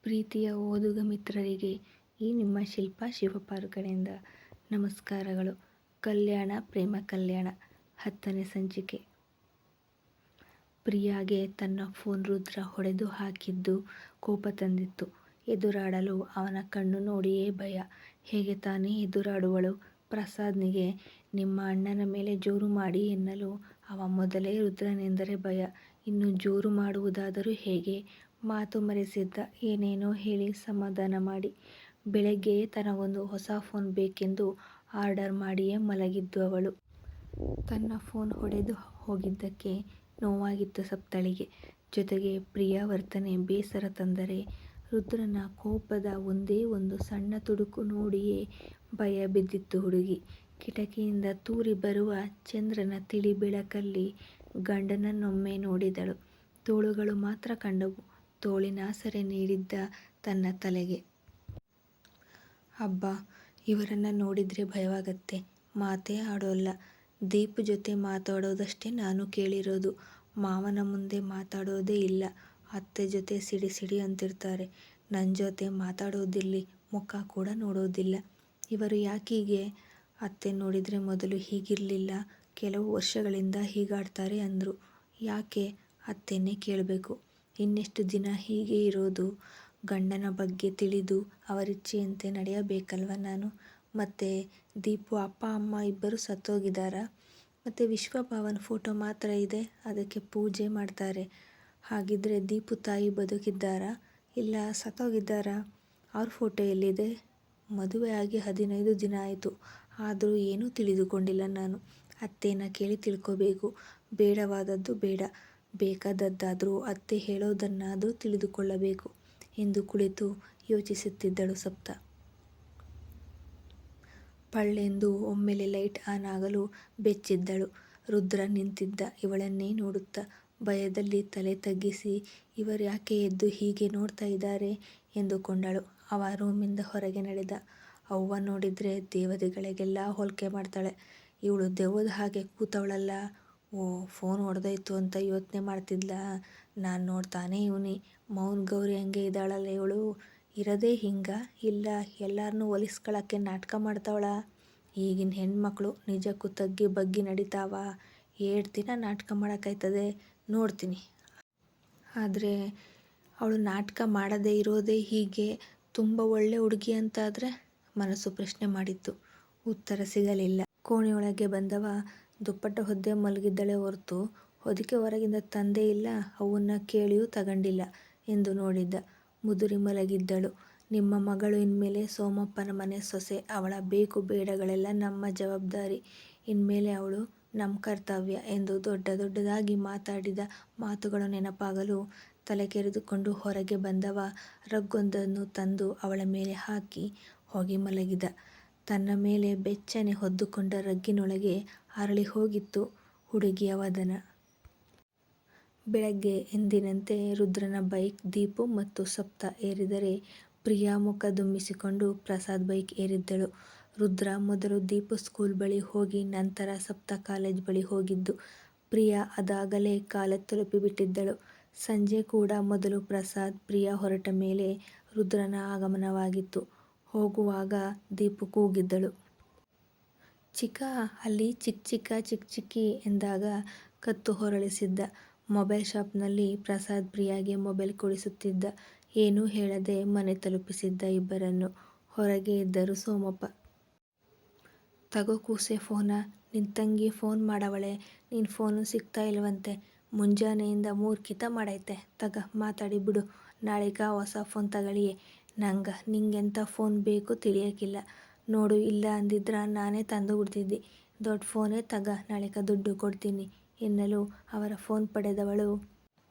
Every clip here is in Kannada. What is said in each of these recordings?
ಪ್ರೀತಿಯ ಓದುಗ ಮಿತ್ರರಿಗೆ ಈ ನಿಮ್ಮ ಶಿಲ್ಪಾ ಶಿವಪಾರು ಕಡೆಯಿಂದ ನಮಸ್ಕಾರಗಳು. ಕಲ್ಯಾಣ ಪ್ರೇಮ ಕಲ್ಯಾಣ 10ನೇ ಸಂಚಿಕೆ. ಪ್ರಿಯಾಗೆ ತನ್ನ ಫೋನ್ ರುದ್ರ ಹೊಡೆದು ಹಾಕಿದ್ದು ಕೋಪ ತಂದಿತ್ತು. ಎದುರಾಡಲು ಅವನ ಕಣ್ಣು ನೋಡಿಯೇ ಭಯ. ಹೇಗೆ ತಾನೇ ಎದುರಾಡುವಳು? ಪ್ರಸಾದ್ನಿಗೆ ನಿಮ್ಮ ಅಣ್ಣನ ಮೇಲೆ ಜೋರು ಮಾಡಿ ಎನ್ನಲು ಅವ ಮೊದಲೇ ರುದ್ರನೆಂದರೆ ಭಯ. ಇನ್ನು ಜೋರು ಮಾಡುವುದಾದರೂ ಹೇಗೆ? ಮಾತು ಮರೆಸಿದ್ದ. ಏನೇನೋ ಹೇಳಿ ಸಮಾಧಾನ ಮಾಡಿ. ಬೆಳಗ್ಗೆಯೇ ತನಗೊಂದು ಹೊಸ ಫೋನ್ ಬೇಕೆಂದು ಆರ್ಡರ್ ಮಾಡಿಯೇ ಮಲಗಿದ್ದು ಅವಳು. ತನ್ನ ಫೋನ್ ಹೊಡೆದು ಹೋಗಿದ್ದಕ್ಕೆ ನೋವಾಗಿತ್ತು ಸಪ್ತಳಿಗೆ. ಜೊತೆಗೆ ಪ್ರಿಯಾ ವರ್ತನೆ ಬೇಸರ ತಂದರೆ ರುದ್ರನ ಕೋಪದ ಒಂದೇ ಒಂದು ಸಣ್ಣ ತುಡುಕು ನೋಡಿಯೇ ಭಯ ಬಿದ್ದಿತ್ತು ಹುಡುಗಿ. ಕಿಟಕಿಯಿಂದ ತೂರಿ ಬರುವ ಚಂದ್ರನ ತಿಳಿ ಬೆಳಕಲ್ಲಿ ಗಂಡನನ್ನೊಮ್ಮೆ ನೋಡಿದಳು. ತೋಳುಗಳು ಮಾತ್ರ ಕಂಡವು. ತೋಳಿನಾಸರೆ ನೀಡಿದ್ದ ತನ್ನ ತಲೆಗೆ. ಅಬ್ಬಾ, ಇವರನ್ನ ನೋಡಿದ್ರೆ ಭಯವಾಗತ್ತೆ. ಮಾತೇ ಆಡೋಲ್ಲ. ದೀಪು ಜೊತೆ ಮಾತಾಡೋದಷ್ಟೇ ನಾನು ಕೇಳಿರೋದು. ಮಾವನ ಮುಂದೆ ಮಾತಾಡೋದೇ ಇಲ್ಲ. ಅತ್ತೆ ಜೊತೆ ಸಿಡಿ ಸಿಡಿ ಅಂತಿರ್ತಾರೆ. ನನ್ನ ಜೊತೆ ಮಾತಾಡೋದಿರ್ಲಿ, ಮುಖ ಕೂಡ ನೋಡೋದಿಲ್ಲ. ಇವರು ಯಾಕೀಗೆ? ಅತ್ತೆ ನೋಡಿದ್ರೆ ಮೊದಲು ಹೀಗಿರಲಿಲ್ಲ, ಕೆಲವು ವರ್ಷಗಳಿಂದ ಹೀಗಾಡ್ತಾರೆ ಅಂದರು. ಯಾಕೆ? ಅತ್ತೆನೇ ಕೇಳಬೇಕು. ಇನ್ನೆಷ್ಟು ದಿನ ಹೀಗೆ ಇರೋದು? ಗಂಡನ ಬಗ್ಗೆ ತಿಳಿದು ಅವರಿಚ್ಛೆಯಂತೆ ನಡೆಯಬೇಕಲ್ವ ನಾನು? ಮತ್ತೆ ದೀಪು ಅಪ್ಪ ಅಮ್ಮ ಇಬ್ಬರು ಸತ್ತೋಗಿದ್ದಾರಾ? ಮತ್ತು ವಿಶ್ವಭಾವನ ಫೋಟೋ ಮಾತ್ರ ಇದೆ, ಅದಕ್ಕೆ ಪೂಜೆ ಮಾಡ್ತಾರೆ. ಹಾಗಿದ್ರೆ ದೀಪು ತಾಯಿ ಬದುಕಿದ್ದಾರಾ ಇಲ್ಲ ಸತ್ತೋಗಿದ್ದಾರಾ? ಅವ್ರ ಫೋಟೋ ಎಲ್ಲಿದೆ? ಮದುವೆ ಆಗಿ 15 ದಿನ ಆಯಿತು, ಆದರೂ ಏನೂ ತಿಳಿದುಕೊಂಡಿಲ್ಲ ನಾನು. ಅತ್ತೆನ ಕೇಳಿ ತಿಳ್ಕೋಬೇಕು. ಬೇಡವಾದದ್ದು ಬೇಡ, ಬೇಕಾದದ್ದಾದರೂ ಅತ್ತೆ ಹೇಳೋದನ್ನಾದರೂ ತಿಳಿದುಕೊಳ್ಳಬೇಕು ಎಂದು ಕುಳಿತು ಯೋಚಿಸುತ್ತಿದ್ದಳು ಸಪ್ತ. ಪಳ್ಳೆಂದು ಒಮ್ಮೆಲೆ ಲೈಟ್ ಆನ್ ಆಗಲು ಬೆಚ್ಚಿದ್ದಳು. ರುದ್ರ ನಿಂತಿದ್ದ ಇವಳನ್ನೇ ನೋಡುತ್ತಾ ಭಯದಲ್ಲಿ ತಲೆ ತಗ್ಗಿಸಿ ಇವರ್ಯಾಕೆ ಎದ್ದು ಹೀಗೆ ನೋಡ್ತಾ ಇದ್ದಾರೆ ಎಂದುಕೊಂಡಳು. ಅವ ರೂಮಿಂದ ಹೊರಗೆ ನಡೆದ. ಅವ್ವ ನೋಡಿದ್ರೆ ದೇವತೆಗಳಿಗೆಲ್ಲ ಹೋಲಿಕೆ ಮಾಡ್ತಾಳೆ. ಇವಳು ದೆವ್ವದ ಹಾಗೆ ಕೂತವಳಲ್ಲ. ಓ, ಫೋನ್ ಹೊಡೆದೋಯ್ತು ಅಂತ ಯೋಚನೆ ಮಾಡ್ತಿದ್ಲಾ? ನಾನು ನೋಡ್ತಾನೇ ಇವನಿ. ಮೌನ್ ಗೌರಿ ಹಂಗೆ ಇದ್ದಾಳಲ್ಲ ಇವಳು. ಇರೋದೇ ಹಿಂಗ? ಇಲ್ಲ ಎಲ್ಲಾರನ್ನೂ ಒಲಿಸ್ಕೊಳಕ್ಕೆ ನಾಟಕ ಮಾಡ್ತಾವಳ? ಈಗಿನ ಹೆಣ್ಮಕ್ಳು ನಿಜಕ್ಕೂ ತಗ್ಗಿ ಬಗ್ಗಿ ನಡೀತಾವ? 7 ದಿನ ನಾಟಕ ಮಾಡೋಕ್ಕಾಯ್ತದೆ ನೋಡ್ತೀನಿ. ಆದರೆ ಅವಳು ನಾಟಕ ಮಾಡದೇ ಇರೋದೇ ಹೀಗೆ ತುಂಬ ಒಳ್ಳೆ ಹುಡುಗಿ ಅಂತಾದರೆ? ಮನಸ್ಸು ಪ್ರಶ್ನೆ ಮಾಡಿತ್ತು. ಉತ್ತರ ಸಿಗಲಿಲ್ಲ. ಕೋಣೆಯೊಳಗೆ ಬಂದವ ದುಪ್ಪಟ್ಟ ಹೊದ್ದೇ ಮಲಗಿದ್ದಳೆ ಹೊರತು ಹೊದಿಕೆ ಹೊರಗಿಂದ ತಂದೇ ಇಲ್ಲ, ಅವನ್ನ ಕೇಳಿಯೂ ತಗಂಡಿಲ್ಲ ಎಂದು ನೋಡಿದ್ದ. ಮುದುರಿ ಮಲಗಿದ್ದಳು. ನಿಮ್ಮ ಮಗಳು ಇನ್ಮೇಲೆ ಸೋಮಪ್ಪನ ಮನೆ ಸೊಸೆ. ಅವಳ ಬೇಕು ಬೇಡಗಳೆಲ್ಲ ನಮ್ಮ ಜವಾಬ್ದಾರಿ. ಇನ್ಮೇಲೆ ಅವಳು ನಮ್ಮ ಕರ್ತವ್ಯ ಎಂದು ದೊಡ್ಡ ದೊಡ್ಡದಾಗಿ ಮಾತಾಡಿದ ಮಾತುಗಳು ನೆನಪಾಗಲು ತಲೆ ಕೆರೆದುಕೊಂಡು ಹೊರಗೆ ಬಂದವ ರಗ್ಗೊಂದನ್ನು ತಂದು ಅವಳ ಮೇಲೆ ಹಾಕಿ ಹೋಗಿ ಮಲಗಿದ. ತನ್ನ ಮೇಲೆ ಬೆಚ್ಚನೆ ಹೊದ್ದುಕೊಂಡ ರಗ್ಗಿನೊಳಗೆ ಅರಳಿ ಹೋಗಿತ್ತು ಹುಡುಗಿಯ ವದನ. ಬೆಳಗ್ಗೆ ಎಂದಿನಂತೆ ರುದ್ರನ ಬೈಕ್ ದೀಪು ಮತ್ತು ಸಪ್ತ ಏರಿದರೆ ಪ್ರಿಯಾ ಮುಖ ದುಮ್ಮಿಸಿಕೊಂಡು ಪ್ರಸಾದ್ ಬೈಕ್ ಏರಿದ್ದಳು. ರುದ್ರ ಮೊದಲು ದೀಪು ಸ್ಕೂಲ್ ಬಳಿ ಹೋಗಿ ನಂತರ ಸಪ್ತ ಕಾಲೇಜ್ ಬಳಿ ಹೋಗಿದ್ದು. ಪ್ರಿಯಾ ಅದಾಗಲೇ ಕಾಲೇಜ್ ತಲುಪಿಬಿಟ್ಟಿದ್ದಳು. ಸಂಜೆ ಕೂಡ ಮೊದಲು ಪ್ರಸಾದ್ ಪ್ರಿಯಾ ಹೊರಟ ಮೇಲೆ ರುದ್ರನ ಆಗಮನವಾಗಿತ್ತು. ಹೋಗುವಾಗ ದೀಪು ಕೂಗಿದ್ದಳು. ಚಿಕ್ಕಾ, ಅಲ್ಲಿ ಚಿಕ್ಕಿ ಎಂದಾಗ ಕತ್ತು ಹೊರಳಿಸಿದ್ದ. ಮೊಬೈಲ್ ಶಾಪ್ನಲ್ಲಿ ಪ್ರಸಾದ್ ಪ್ರಿಯಾಗೆ ಮೊಬೈಲ್ ಕೊಡಿಸುತ್ತಿದ್ದ. ಏನೂ ಹೇಳದೆ ಮನೆ ತಲುಪಿಸಿದ್ದ ಇಬ್ಬರನ್ನು. ಹೊರಗೆ ಇದ್ದರು ಸೋಮಪ್ಪ. ತಗೋ ಕೂಸೆ ಫೋನ. ನಿನ್ನ ತಂಗಿ ಫೋನ್ ಮಾಡವಳೆ, ನಿನ್ನ ಫೋನು ಸಿಗ್ತಾ ಇಲ್ವಂತೆ. ಮುಂಜಾನೆಯಿಂದ 3 ಕಿತ ಮಾಡೈತೆ. ತಗ ಮಾತಾಡಿ ಬಿಡು. ನಾಳಿಗ ಹೊಸ ಫೋನ್ ತಗೊಳ್ಳಿಯೇ. ನಿಂಗೆಂಥ ಫೋನ್ ಬೇಕು ತಿಳಿಯಕ್ಕಿಲ್ಲ. ನೋಡು, ಇಲ್ಲ ಅಂದಿದ್ರ ನಾನೇ ತಂದು ಬಿಡ್ತಿದ್ದೆ. ದೊಡ್ಡ ಫೋನೇ ತಗ, ನಾಳಿಗ ದುಡ್ಡು ಕೊಡ್ತೀನಿ ಎನ್ನಲು ಅವರ ಫೋನ್ ಪಡೆದವಳು,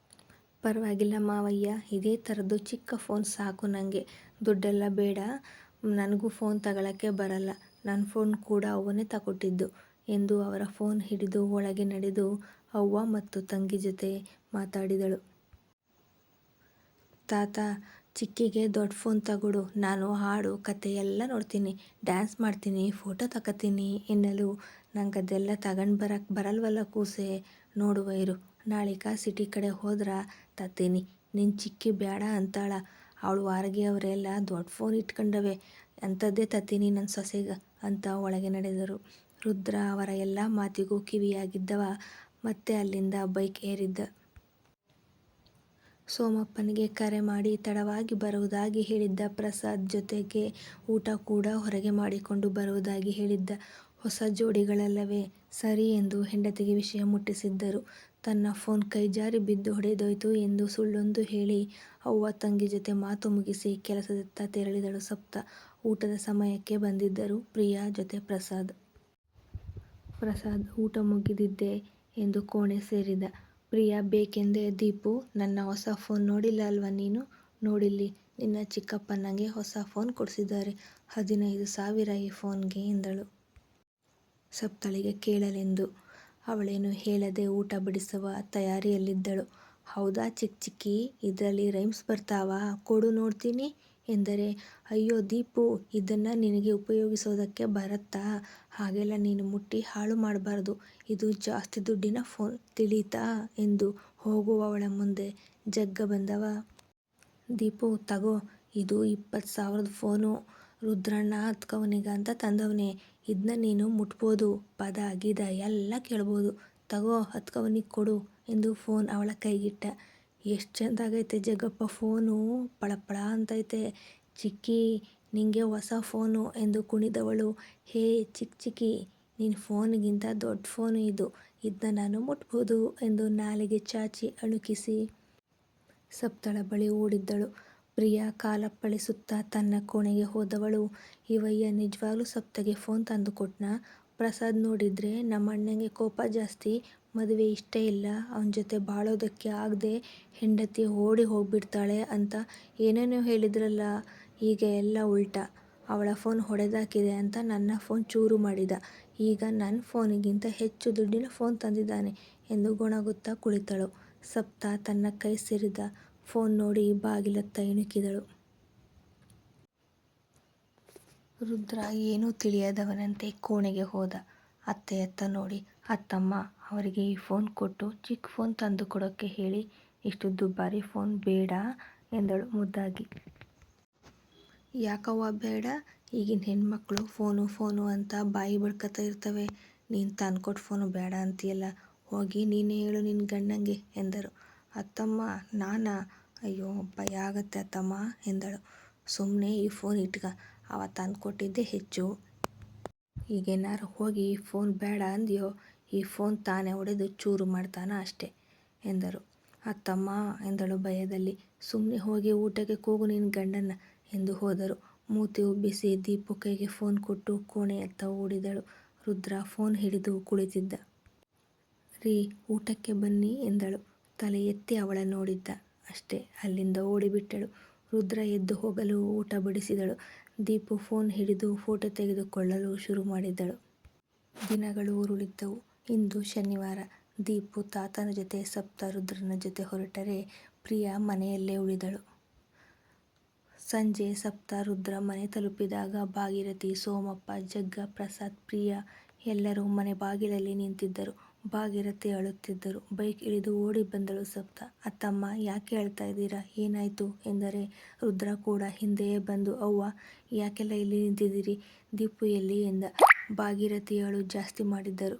ಪರವಾಗಿಲ್ಲ ಮಾವಯ್ಯ, ಇದೇ ಥರದ್ದು ಚಿಕ್ಕ ಫೋನ್ ಸಾಕು ನನಗೆ. ದುಡ್ಡೆಲ್ಲ ಬೇಡ, ನನಗೂ ಫೋನ್ ತಗೊಳಕ್ಕೆ ಬರಲ್ಲ. ನನ್ನ ಫೋನ್ ಕೂಡ ಅವನೇ ತಗೊಟ್ಟಿದ್ದು ಎಂದು ಅವರ ಫೋನ್ ಹಿಡಿದು ಒಳಗೆ ನಡೆದು ಅವ್ವ ಮತ್ತು ತಂಗಿ ಜೊತೆ ಮಾತಾಡಿದಳು. ತಾತ, ಚಿಕ್ಕಿಗೆ ದೊಡ್ಡ ಫೋನ್ ತಗೊಡು. ನಾನು ಹಾಡು ಕತೆ ಎಲ್ಲ ನೋಡ್ತೀನಿ, ಡ್ಯಾನ್ಸ್ ಮಾಡ್ತೀನಿ, ಫೋಟೋ ತಗೋತೀನಿ ಎನ್ನಲು ಅದೆಲ್ಲ ತಗೊಂಡು ಬರಕ್ಕೆ ಬರಲ್ವಲ್ಲ ಕೂಸೆ. ನೋಡುವ ಇರು, ನಾಳಿಗ ಸಿಟಿ ಕಡೆ ಹೋದ್ರ ತತ್ತೀನಿ. ನಿನ್ನ ಚಿಕ್ಕಿ ಬೇಡ ಅಂತಾಳ. ಅವಳು ವಾರಗೆ ಅವರೆಲ್ಲ ದೊಡ್ಡ ಫೋನ್ ಇಟ್ಕೊಂಡವೆ, ಅಂಥದ್ದೇ ತತ್ತೀನಿ ನನ್ನ ಸೊಸೆಗೆ ಅಂತ ಒಳಗೆ ನಡೆದರು. ರುದ್ರ ಅವರ ಎಲ್ಲ ಮಾತಿಗೂ ಕಿವಿಯಾಗಿದ್ದವ ಮತ್ತೆ ಅಲ್ಲಿಂದ ಬೈಕ್ ಏರಿದ್ದ. ಸೋಮಪ್ಪನಿಗೆ ಕರೆ ಮಾಡಿ ತಡವಾಗಿ ಬರುವುದಾಗಿ ಹೇಳಿದ್ದ. ಪ್ರಸಾದ್ ಜೊತೆಗೆ ಊಟ ಕೂಡ ಹೊರಗೆ ಮಾಡಿಕೊಂಡು ಬರುವುದಾಗಿ ಹೇಳಿದ್ದ. ಹೊಸ ಜೋಡಿಗಳಲ್ಲವೇ, ಸರಿ ಎಂದು ಹೆಂಡತಿಗೆ ವಿಷಯ ಮುಟ್ಟಿಸಿದ್ದರು. ತನ್ನ ಫೋನ್ ಕೈ ಜಾರಿ ಬಿದ್ದು ಹೊಡೆದೋಯ್ತು ಎಂದು ಸುಳ್ಳೊಂದು ಹೇಳಿ ಅವ್ವ ತಂಗಿ ಜೊತೆ ಮಾತು ಮುಗಿಸಿ ಕೆಲಸದತ್ತ ತೆರಳಿದಳು ಸಪ್ತ. ಊಟದ ಸಮಯಕ್ಕೆ ಬಂದಿದ್ದರು ಪ್ರಿಯಾ ಜೊತೆ ಪ್ರಸಾದ್. ಪ್ರಸಾದ್ ಊಟ ಮುಗಿದಿದೆ ಎಂದು ಕೋಣೆ ಸೇರಿದ. ಪ್ರಿಯಾ ಬೇಕೆಂದೇ ದೀಪು, ನನ್ನ ಹೊಸ ಫೋನ್ ನೋಡಿಲ್ಲ ಅಲ್ವಾ ನೀನು? ನೋಡಿಲ್ಲಿ, ನಿನ್ನ ಚಿಕ್ಕಪ್ಪನಂಗೆ ಹೊಸ ಫೋನ್ ಕೊಡಿಸಿದ್ದಾರೆ, 15,000 ಈ ಫೋನ್ಗೆ ಎಂದಳು. ಸಪ್ತಳಿಗೆ ಕೇಳಲೆಂದು. ಅವಳೇನು ಹೇಳದೆ ಊಟ ಬಡಿಸುವ ತಯಾರಿಯಲ್ಲಿದ್ದಳು. ಹೌದಾ ಚಿಕ್ಕಿ, ಇದರಲ್ಲಿ ರೈಮ್ಸ್ ಬರ್ತಾವಾ? ಕೊಡು ನೋಡ್ತೀನಿ ಎಂದರೆ, ಅಯ್ಯೋ ದೀಪು, ಇದನ್ನ ನಿನಗೆ ಉಪಯೋಗಿಸೋದಕ್ಕೆ ಬರತ್ತಾ? ಹಾಗೆಲ್ಲ ನೀನು ಮುಟ್ಟಿ ಹಾಳು ಮಾಡಬಾರ್ದು, ಇದು ಜಾಸ್ತಿ ದುಡ್ಡಿನ ಫೋನ್, ತಿಳಿತಾ ಎಂದು ಹೋಗುವವಳ ಮುಂದೆ ಜಗ್ಗ ಬಂದವ. ದೀಪು ತಗೋ, ಇದು 20,000 ಫೋನು, ರುದ್ರಣ್ಣ ಹತ್ಕವನಿಗಂತ ತಂದವನೆ, ಇದ್ನ ನೀನು ಮುಟ್ಬೋದು, ಪದ ಗಿದ ಎಲ್ಲ ಕೇಳ್ಬೋದು, ತಗೋ ಹತ್ಕವನಿಗೆ ಕೊಡು ಎಂದು ಫೋನ್ ಅವಳ ಕೈಗಿಟ್ಟ. ಎಷ್ಟು ಚೆಂದಾಗೈತೆ ಜಗ್ಗಪ್ಪ ಫೋನು, ಪಳಪಳ ಅಂತೈತೆ. ಚಿಕ್ಕಿ, ನಿಂಗೆ ಹೊಸ ಫೋನು ಎಂದು ಕುಣಿದವಳು. ಹೇ ಚಿಕ್ಕಿ, ನಿನ್ನ ಫೋನಿಗಿಂತ ದೊಡ್ಡ ಫೋನು ಇದು, ಇದನ್ನ ನಾನು ಮುಟ್ಬೋದು ಎಂದು ನಾಲಿಗೆ ಚಾಚಿ ಅಣುಕಿಸಿ ಸಪ್ತಳ ಬಳಿ ಓಡಿದ್ದಳು. ಪ್ರಿಯಾ ಕಾಲಪ್ಪಳಿಸುತ್ತಾ ತನ್ನ ಕೋಣೆಗೆ ಹೋದವಳು. ಇವಯ್ಯ ನಿಜವಾಗ್ಲೂ ಸಪ್ತಗೆ ಫೋನ್ ತಂದು ಕೊಟ್ನಾ? ಪ್ರಸಾದ್ ನೋಡಿದ್ರೆ ನಮ್ಮಣ್ಣಂಗೆ ಕೋಪ ಜಾಸ್ತಿ, ಮದುವೆ ಇಷ್ಟ ಇಲ್ಲ, ಅವನ ಜೊತೆ ಬಾಳೋದಕ್ಕೆ ಆಗದೆ ಹೆಂಡತಿ ಓಡಿ ಹೋಗ್ಬಿಡ್ತಾಳೆ ಅಂತ ಏನೇನೋ ಹೇಳಿದ್ರಲ್ಲ, ಈಗ ಎಲ್ಲ ಉಲ್ಟಾ, ಅವಳ ಫೋನ್ ಹೊಡೆದಾಕಿದೆ ಅಂತ ನನ್ನ ಫೋನ್ ಚೂರು ಮಾಡಿದ, ಈಗ ನನ್ನ ಫೋನಿಗಿಂತ ಹೆಚ್ಚು ದುಡ್ಡಿನ ಫೋನ್ ತಂದಿದ್ದಾನೆ ಎಂದು ಗೊಣಗುತ್ತಾ ಕುಳಿತಳು. ಸಪ್ತ ತನ್ನ ಕೈ ಸೇರಿದ ಫೋನ್ ನೋಡಿ ಬಾಗಿಲತ್ತ ಇಣುಕಿದಳು. ರುದ್ರ ಏನೂ ತಿಳಿಯದವನಂತೆ ಕೋಣೆಗೆ ಹೋದ. ಅತ್ತೆಯತ್ತ ನೋಡಿ, ಅತ್ತಮ್ಮ, ಅವರಿಗೆ ಈ ಫೋನ್ ಕೊಟ್ಟು ಚಿಕ್ಕ ಫೋನ್ ತಂದು ಕೊಡೋಕ್ಕೆ ಹೇಳಿ, ಇಷ್ಟು ದುಬಾರಿ ಫೋನ್ ಬೇಡ ಎಂದಳು ಮುದ್ದಾಗಿ. ಯಾಕವ್ವ ಬೇಡ? ಈಗಿನ ಹೆಣ್ಮಕ್ಳು ಫೋನು ಅಂತ ಬಾಯಿ ಬಡ್ಕತಾ ಇರ್ತವೆ, ನೀನು ತಂದ್ಕೊಟ್ಟು ಫೋನು ಬೇಡ ಅಂತೀಯಲ್ಲ, ಹೋಗಿ ನೀನೇ ಹೇಳು ನಿನ್ನ ಗಂಡಂಗೆ ಎಂದರು. ಅತ್ತಮ್ಮ, ನಾನಾ? ಅಯ್ಯೋ ಭಯ ಆಗತ್ತೆ ಅತ್ತಮ್ಮ ಎಂದಳು. ಸುಮ್ಮನೆ ಈ ಫೋನ್ ಇಟ್ಕ, ಅವ ತಂದ್ಕೊಟ್ಟಿದ್ದೇ ಹೆಚ್ಚು, ಈಗೇನಾರು ಹೋಗಿ ಈ ಫೋನ್ ಬೇಡ ಅಂದ್ಯೋ, ಈ ಫೋನ್ ತಾನೇ ಹೊಡೆದು ಚೂರು ಮಾಡ್ತಾನ ಅಷ್ಟೆ ಎಂದರು. ಅತ್ತಮ್ಮ ಎಂದಳು ಭಯದಲ್ಲಿ. ಸುಮ್ಮನೆ ಹೋಗಿ ಊಟಕ್ಕೆ ಕೂಗು ನಿನ್ನ ಗಂಡನ್ನ ಎಂದು ಹೋದರು. ಮೂತಿ ಉಬ್ಬಿಸಿ ದೀಪು ಕೈಗೆ ಫೋನ್ ಕೊಟ್ಟು ಕೋಣೆಯತ್ತ ಓಡಿದಳು. ರುದ್ರ ಫೋನ್ ಹಿಡಿದು ಕುಳಿತಿದ್ದ. ರೀ, ಊಟಕ್ಕೆ ಬನ್ನಿ ಎಂದಳು. ತಲೆ ಎತ್ತಿ ಅವಳ ನೋಡಿದ್ದ, ಅಷ್ಟೇ, ಅಲ್ಲಿಂದ ಓಡಿಬಿಟ್ಟಳು. ರುದ್ರ ಎದ್ದು ಹೋಗಲು ಊಟ ಬಡಿಸಿದಳು. ದೀಪು ಫೋನ್ ಹಿಡಿದು ಫೋಟೋ ತೆಗೆದುಕೊಳ್ಳಲು ಶುರು ಮಾಡಿದಳು. ದಿನಗಳು ಉರುಳಿದ್ದವು. ಇಂದು ಶನಿವಾರ. ದೀಪು ತಾತನ ಜೊತೆ, ಸಪ್ತ ರುದ್ರನ ಜೊತೆ ಹೊರಟರೆ ಪ್ರಿಯಾ ಮನೆಯಲ್ಲೇ ಉಳಿದಳು. ಸಂಜೆ ಸಪ್ತ ರುದ್ರ ಮನೆ ತಲುಪಿದಾಗ ಭಾಗೀರಥಿ, ಸೋಮಪ್ಪ, ಜಗ್ಗ, ಪ್ರಸಾದ್, ಪ್ರಿಯಾ ಎಲ್ಲರೂ ಮನೆ ಬಾಗಿಲಲ್ಲಿ ನಿಂತಿದ್ದರು. ಭಾಗೀರಥಿ ಅಳುತ್ತಿದ್ದರು. ಬೈಕ್ ಇಳಿದು ಓಡಿ ಬಂದಳು ಸಪ್ತ. ಅತ್ತಮ್ಮ, ಯಾಕೆ ಅಳ್ತಾ ಇದ್ದೀರಾ, ಏನಾಯ್ತು ಎಂದರೆ, ರುದ್ರ ಕೂಡ ಹಿಂದೆಯೇ ಬಂದು, ಅವ್ವ ಯಾಕೆಲ್ಲ ಇಲ್ಲಿ ನಿಂತಿದ್ದೀರಿ, ದೀಪು ಎಲ್ಲಿ ಎಂದ. ಭಾಗೀರಥಿ ಅಳು ಜಾಸ್ತಿ ಮಾಡಿದ್ದರು.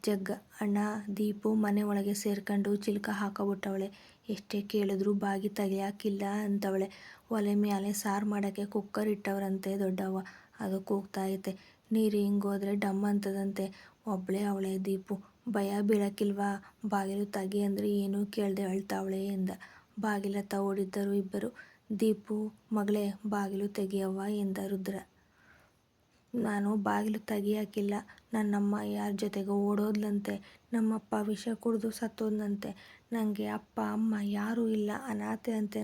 ಜಗ್ಗ, ಅಣ್ಣ, ದೀಪು ಮನೆ ಒಳಗೆ ಸೇರ್ಕೊಂಡು ಚಿಲ್ಕ ಹಾಕಬಿಟ್ಟವಳೆ, ಎಷ್ಟೇ ಕೇಳಿದ್ರು ಬಾಗಿ ತೆಗಿಯಾಕಿಲ್ಲ ಅಂತವಳೆ, ಒಲೆ ಮ್ಯಾಲೆ ಸಾರು ಮಾಡೋಕ್ಕೆ ಕುಕ್ಕರ್ ಇಟ್ಟವ್ರಂತೆ ದೊಡ್ಡವ್ವ, ಅದು ಕೂಗ್ತಾ ಐತೆ, ನೀರು ಹಿಂಗೋದ್ರೆ ಡಮ್ ಅಂತದಂತೆ, ಒಬ್ಳೇ ಅವಳೆ ದೀಪು, ಭಯ ಬೀಳಕ್ಕಿಲ್ವಾ, ಬಾಗಿಲು ತೆಗಿ ಅಂದ್ರೆ ಏನೂ ಕೇಳದೆ ಅಳ್ತಾವಳೆ ಎಂದ. ಬಾಗಿಲತ್ತ ಓಡಿದ್ದರು ಇಬ್ಬರು. ದೀಪು, ಮಗಳೇ ಬಾಗಿಲು ತೆಗಿಯವ್ವ ಎಂದ ರುದ್ರ. ನಾನು ಬಾಗಿಲು ತೆಗಿಯಾಕಿಲ್ಲ, ನನ್ನಮ್ಮ ಯಾರ ಜೊತೆಗೋ ಓಡೋದ್ಲಂತೆ, ನಮ್ಮಪ್ಪ ವಿಷ ಕುಡಿದು ಸತ್ತೋದ್ನಂತೆ, ನನಗೆ ಅಪ್ಪ ಅಮ್ಮ ಯಾರೂ ಇಲ್ಲ, ಅನಾಥೆ ಅಂತೆ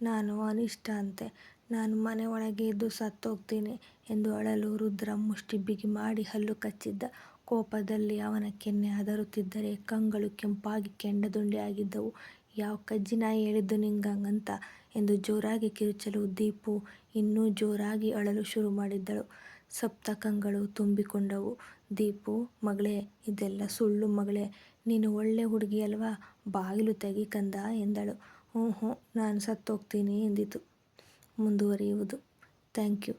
ನಾನು ಅನಿಷ್ಟ ಅಂತೆ, ನಾನು ಮನೆ ಒಳಗೆ ಇದ್ದು ಸತ್ತೋಗ್ತೀನಿ ಎಂದು ಅಳಲು ರುದ್ರ ಮುಷ್ಟಿ ಬಿಗಿ ಮಾಡಿ ಹಲ್ಲು ಕಚ್ಚಿದ್ದ. ಕೋಪದಲ್ಲಿ ಅವನ ಕೆನ್ನೆ ಅದರುತ್ತಿದ್ದರೆ ಕಂಗಳು ಕೆಂಪಾಗಿ ಕೆಂಡದುಂಡೆ ಆಗಿದ್ದವು. ಯಾವ ಕಜ್ಜಿನಾಯಿ ಹೇಳಿದ್ದು ನಿಂಗಂಗಂತ ಎಂದು ಜೋರಾಗಿ ಕಿರುಚಲು ದೀಪು ಇನ್ನೂ ಜೋರಾಗಿ ಅಳಲು ಶುರು ಮಾಡಿದ್ದಳು. ಸಪ್ತ ಕಂಗಳು ತುಂಬಿಕೊಂಡವು. ದೀಪು, ಮಗಳೇ ಇದೆಲ್ಲ ಸುಳ್ಳು ಮಗಳೇ, ನೀನು ಒಳ್ಳೆ ಹುಡುಗಿ ಅಲ್ವಾ, ಬಾಗಿಲು ತೆಗಿ ಕಂದ ಎಂದಳು. ಹ್ಞೂ ನಾನು ಸತ್ತೋಗ್ತೀನಿ ಎಂದಿತು. ಮುಂದುವರಿಯುವುದು. Thank you.